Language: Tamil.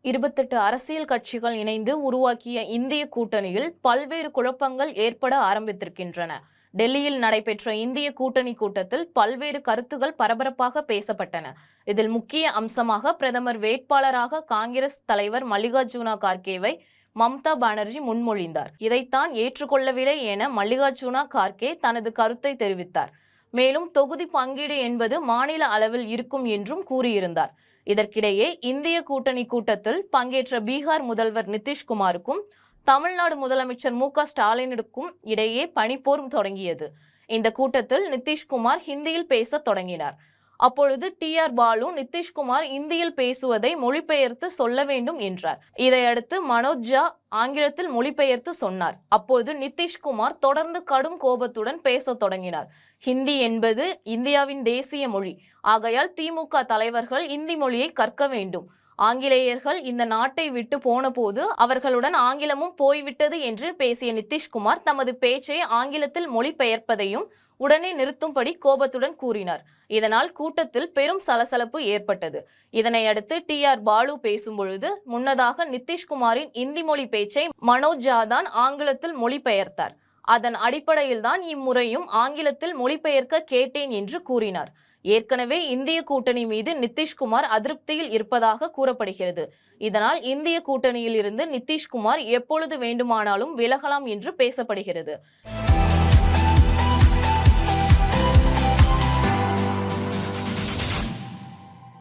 28 அரசியல் கட்சிகள் இணைந்து உருவாக்கிய இந்திய கூட்டணியில் பல்வேறு குழப்பங்கள் ஏற்பட ஆரம்பித்திருக்கின்றன. டெல்லியில் நடைபெற்ற இந்திய கூட்டணி கூட்டத்தில் பல்வேறு கருத்துகள் பரபரப்பாக பேசப்பட்டன. இதில் முக்கிய அம்சமாக பிரதமர் வேட்பாளராக காங்கிரஸ் தலைவர் மல்லிகார்ஜுன கார்கேவை மம்தா பானர்ஜி முன்மொழிந்தார். இதைத்தான் ஏற்றுக்கொள்ளவில்லை என மல்லிகார்ஜுன கார்கே தனது கருத்தை தெரிவித்தார். மேலும் தொகுதி பங்கீடு என்பது மாநில அளவில் இருக்கும் என்றும் கூறியிருந்தார். இதற்கிடையே இந்திய கூட்டணி கூட்டத்தில் பங்கேற்ற பீகார் முதல்வர் நிதிஷ்குமாருக்கும் தமிழ்நாடு முதலமைச்சர் மு.க.ஸ்டாலினுக்கும் இடையே பனிப்போர் தொடங்கியது. இந்த கூட்டத்தில் நிதிஷ்குமார் ஹிந்தியில் பேச தொடங்கினார். அப்பொழுது டி.ஆர். பாலு நிதிஷ்குமார் இந்தியில் பேசுவதை மொழிபெயர்த்து சொல்ல வேண்டும் என்றார். இதையடுத்து மனோஜ் ஜா ஆங்கிலத்தில் மொழிபெயர்த்து சொன்னார். அப்போது நிதிஷ்குமார் தொடர்ந்து கடும் கோபத்துடன் பேச தொடங்கினார். ஹிந்தி என்பது இந்தியாவின் தேசிய மொழி. ஆகையால் திமுக தலைவர்கள் இந்தி மொழியை கற்க வேண்டும். ஆங்கிலேயர்கள் இந்த நாட்டை விட்டு போன போது அவர்களுடன் ஆங்கிலமும் போய்விட்டது என்று பேசிய நிதிஷ்குமார் தமது பேச்சை ஆங்கிலத்தில் மொழிபெயர்ப்பதையும் உடனே நிறுத்தும்படி கோபத்துடன் கூறினார். இதனால் கூட்டத்தில் பெரும் சலசலப்பு ஏற்பட்டது. இதனையடுத்து டி.ஆர். பாலு பேசும்பொழுது முன்னதாக நிதிஷ்குமாரின் இந்தி மொழி பேச்சை மனோஜ் ஜா தான் ஆங்கிலத்தில் மொழிபெயர்த்தார். அதன் அடிப்படையில் தான் இம்முறையும் ஆங்கிலத்தில் மொழிபெயர்க்க கேட்டேன் என்று கூறினார். ஏற்கனவே இந்திய கூட்டணி மீது நிதிஷ்குமார் அதிருப்தியில் இருப்பதாக கூறப்படுகிறது. இதனால் இந்திய கூட்டணியில் இருந்து நிதிஷ்குமார் எப்பொழுது வேண்டுமானாலும் விலகலாம் என்று பேசப்படுகிறது.